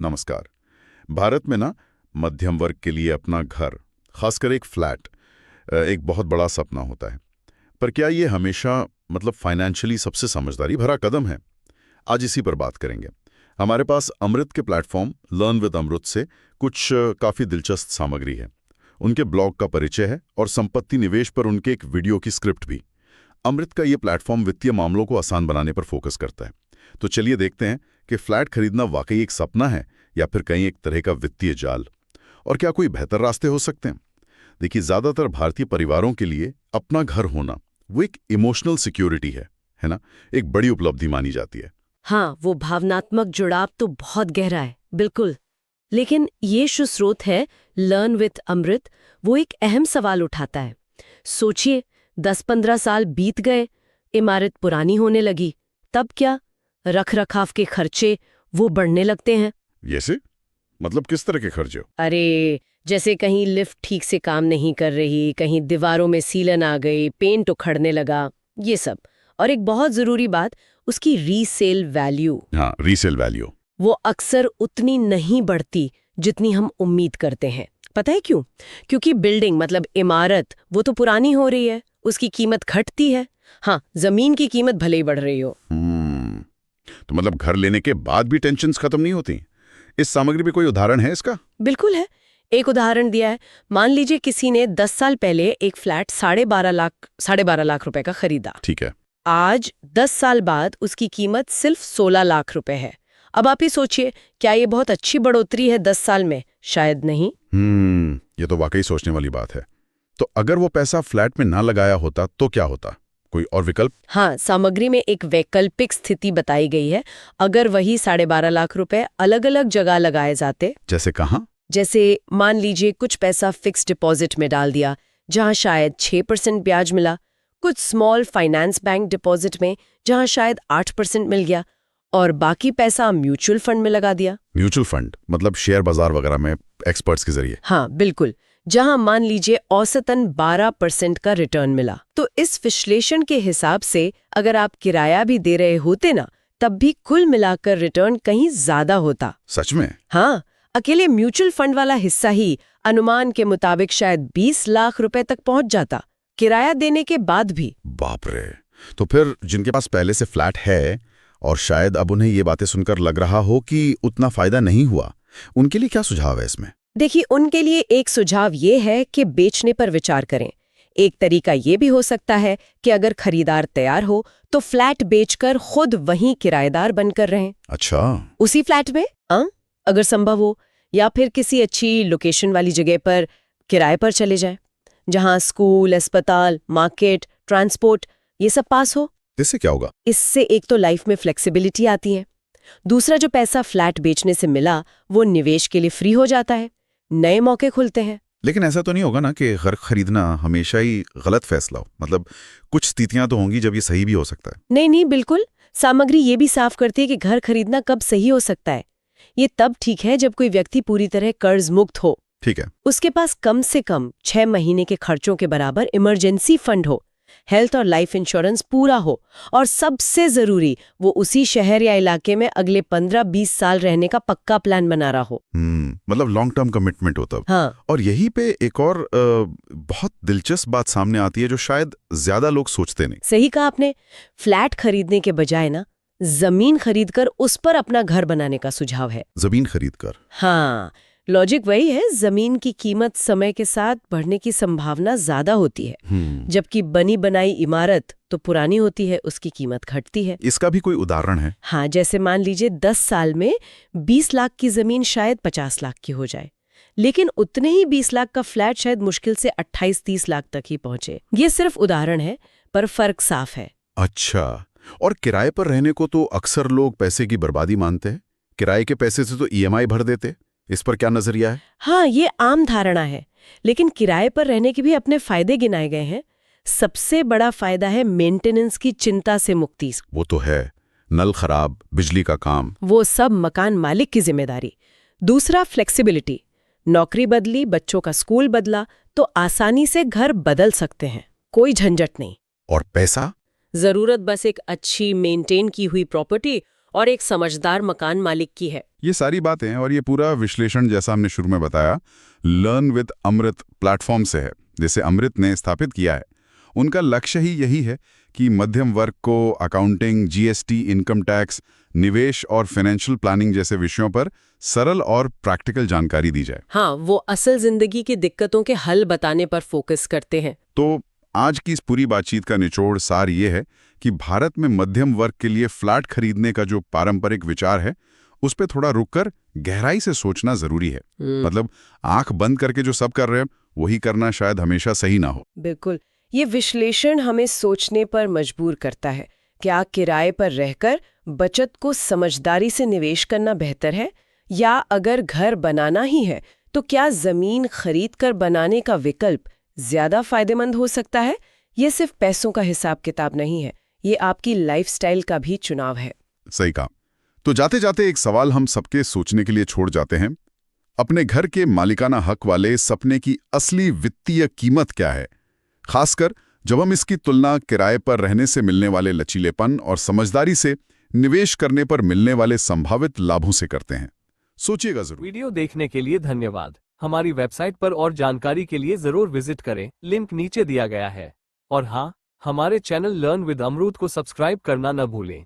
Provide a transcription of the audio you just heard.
नमस्कार। भारत में ना मध्यम वर्ग के लिए अपना घर, खासकर एक फ्लैट, एक बहुत बड़ा सपना होता है। पर क्या ये हमेशा फाइनेंशियली सबसे समझदारी भरा कदम है? आज इसी पर बात करेंगे। हमारे पास अमृत के प्लेटफॉर्म लर्न विद अमृत से कुछ काफ़ी दिलचस्प सामग्री है। उनके ब्लॉग का परिचय है और संपत्ति निवेश पर उनके एक वीडियो की स्क्रिप्ट भी। अमृत का ये प्लेटफॉर्म वित्तीय मामलों को आसान बनाने पर फोकस करता है। तो चलिए देखते हैं कि फ्लैट खरीदना वाकई एक सपना है या फिर कहीं एक तरह का वित्तीय जाल, और क्या कोई बेहतर रास्ते हो सकते हैं। देखिए, ज्यादातर भारतीय परिवारों के लिए अपना घर होना वो एक इमोशनल सिक्योरिटी है ना, एक बड़ी उपलब्धि मानी जाती है। हाँ, वो भावनात्मक जुड़ाव तो बहुत गहरा है, बिल्कुल। लेकिन ये जो स्रोत है लर्न विथ अमृत, वो एक अहम सवाल उठाता है। सोचिए, 10-15 साल बीत गए, इमारत पुरानी होने लगी, तब क्या? रख रखाव के खर्चे वो बढ़ने लगते हैं। जैसे किस तरह के खर्चे? अरे, जैसे कहीं लिफ्ट ठीक से काम नहीं कर रही, कहीं दीवारों में सीलन आ गई, पेंट उखड़ने लगा, ये सब। और एक बहुत जरूरी बात, उसकी रीसेल वैल्यू। हाँ, रीसेल वैल्यू। वो अक्सर उतनी नहीं बढ़ती जितनी हम उम्मीद करते हैं। पता है क्यों? क्योंकि बिल्डिंग इमारत वो तो पुरानी हो रही है, उसकी कीमत घटती है। हाँ, जमीन की कीमत भले ही बढ़ रही हो। तो घर लेने के बाद भी टेंशन्स खत्म नहीं होती? इस सामग्री पे कोई उदाहरण है इसका? बिल्कुल है। एक उदाहरण दिया है। मान लीजिए किसी ने 10 साल पहले एक फ्लैट 12.5 लाख रुपए का खरीदा। ठीक है। आज 10 साल बाद उसकी कीमत सिर्फ 16 लाख रुपए है। अब आप ही सोचिए, क्या ये बहुत अच्छी बढ़ोतरी है 10 साल में? शायद नहीं। ये तो वाकई सोचने वाली बात है। तो अगर वो पैसा फ्लैट में ना लगाया होता तो क्या होता? कोई और विकल्प? हाँ, सामग्री में एक वैकल्पिक स्थिति बताई गई है। अगर वही 12.5 लाख रुपए अलग अलग जगह लगाए जाते। जैसे कहाँ? जैसे मान लीजिए कुछ पैसा फिक्स डिपॉजिट में डाल दिया, जहां शायद 6% ब्याज मिला, कुछ स्मॉल फाइनेंस बैंक डिपॉजिट में, जहां शायद 8% मिल गया, और बाकी पैसा म्यूचुअल फंड में लगा दिया। म्यूचुअल फंड शेयर बाजार वगैरह में एक्सपर्ट्स के जरिए? हाँ, बिल्कुल। जहां मान लीजिए औसतन 12% का रिटर्न मिला। तो इस विश्लेषण के हिसाब से अगर आप किराया भी दे रहे होते ना, तब भी कुल मिलाकर रिटर्न कहीं ज्यादा होता। सच में? हाँ, अकेले म्यूचुअल फंड वाला हिस्सा ही अनुमान के मुताबिक शायद 20 लाख रुपए तक पहुंच जाता, किराया देने के बाद भी। बाप रे! तो फिर जिनके पास पहले से फ्लैट है और शायद अब उन्हें ये बातें सुनकर लग रहा हो कि उतना फायदा नहीं हुआ, उनके लिए क्या सुझाव है इसमें? देखिए, उनके लिए एक सुझाव ये है कि बेचने पर विचार करें। एक तरीका ये भी हो सकता है कि अगर खरीदार तैयार हो तो फ्लैट बेचकर खुद वहीं किराएदार बनकर रहें। अच्छा। उसी फ्लैट में अगर संभव हो, या फिर किसी अच्छी लोकेशन वाली जगह पर किराए पर चले जाएं, जहां स्कूल, अस्पताल, मार्केट, ट्रांसपोर्ट ये सब पास हो। इससे क्या होगा? इससे एक तो लाइफ में फ्लेक्सिबिलिटी आती है, दूसरा जो पैसा फ्लैट बेचने से मिला वो निवेश के लिए फ्री हो जाता है, नए मौके खुलते हैं। लेकिन ऐसा तो नहीं होगा ना कि घर खरीदना हमेशा ही गलत फैसला हो? कुछ स्थितियां तो होंगी जब ये सही भी हो सकता है। नहीं नहीं, बिल्कुल। सामग्री ये भी साफ करती है कि घर खरीदना कब सही हो सकता है। ये तब ठीक है जब कोई व्यक्ति पूरी तरह कर्ज मुक्त हो। ठीक है। उसके पास कम से कम 6 महीने के खर्चों के बराबर इमरजेंसी फंड हो, हेल्थ और लाइफ इंश्योरेंस पूरा हो, और सबसे जरूरी, वो उसी शहर या इलाके में अगले 15-20 साल रहने का पक्का प्लान बना रहा हो। लॉन्ग टर्म कमिटमेंट हो तब। हाँ। और यहीं पे एक और बहुत दिलचस्प बात सामने आती है जो शायद ज्यादा लोग सोचते नहीं। सही कहा आपने। फ्लैट खरीदने के बजाय ना, जमीन खरीदकर उस पर अपना घर बनाने का सुझाव है। जमीन खरीदकर? हाँ, लॉजिक वही है। जमीन की कीमत समय के साथ बढ़ने की संभावना ज्यादा होती है, जबकि बनी बनाई इमारत तो पुरानी होती है, उसकी कीमत घटती है। इसका भी कोई उदाहरण है? हाँ, जैसे मान लीजिए 10 साल में 20 लाख की जमीन शायद 50 लाख की हो जाए, लेकिन उतने ही 20 लाख का फ्लैट शायद मुश्किल से 28-30 लाख तक ही पहुंचे। ये सिर्फ उदाहरण है, पर फर्क साफ है। अच्छा। और किराए पर रहने को तो अक्सर लोग पैसे की बर्बादी मानते हैं। किराए के पैसे से तो ईएमआई भर देते। इस पर क्या नजरिया है? हाँ, ये आम धारणा है, लेकिन किराए पर रहने के भी अपने फायदे गिनाए गए हैं। सबसे बड़ा फायदा है मेंटेनेंस की चिंता से मुक्ति। वो तो है, नल खराब, बिजली का काम, वो सब मकान मालिक की जिम्मेदारी। दूसरा, फ्लेक्सिबिलिटी। नौकरी बदली, बच्चों का स्कूल बदला, तो आसानी से घर बदल सकते हैं, कोई झंझट नहीं। और पैसा? जरूरत बस एक अच्छी मेंटेन की हुई प्रॉपर्टी और एक समझदार मकान मालिक की है। ये सारी बातें और ये पूरा विश्लेषण जैसा हमने शुरू में बताया लर्न विद अमृत प्लेटफॉर्म से है, जिसे अमृत ने स्थापित किया है। उनका लक्ष्य ही यही है कि मध्यम वर्ग को अकाउंटिंग, जीएसटी, इनकम टैक्स, निवेश और फाइनेंशियल प्लानिंग जैसे विषयों पर सरल और प्रैक्टिकल जानकारी दी जाए। हाँ, वो असल जिंदगी की दिक्कतों के हल बताने पर फोकस करते हैं। तो आज की इस पूरी बातचीत का निचोड़ सार ये है कि भारत में मध्यम वर्ग के लिए फ्लैट खरीदने का जो पारंपरिक विचार है उस पे थोड़ा रुककर गहराई से सोचना जरूरी है। मतलब आंख बंद करके जो सब कर रहे हैं वही करना शायद हमेशा सही ना हो। बिल्कुल, ये विश्लेषण हमें सोचने पर मजबूर करता है। क्या किराए पर रहकर बचत को समझदारी से निवेश करना बेहतर है, या अगर घर बनाना ही है तो क्या जमीन खरीद कर बनाने का विकल्प ज्यादा फायदेमंद हो सकता है? ये सिर्फ पैसों का हिसाब किताब नहीं है, ये आपकी लाइफस्टाइल का भी चुनाव है। सही कहा। तो जाते जाते एक सवाल हम सबके सोचने के लिए छोड़ जाते हैं। अपने घर के मालिकाना हक वाले सपने की असली वित्तीय कीमत क्या है, खासकर जब हम इसकी तुलना किराए पर रहने से मिलने वाले लचीलेपन और समझदारी से निवेश करने पर मिलने वाले संभावित लाभों से करते हैं। सोचिएगा जरूर। वीडियो देखने के लिए धन्यवाद। हमारी वेबसाइट पर और जानकारी के लिए जरूर विजिट करें, लिंक नीचे दिया गया है। और हाँ, हमारे चैनल लर्न विद अमरूद को सब्सक्राइब करना न भूलें।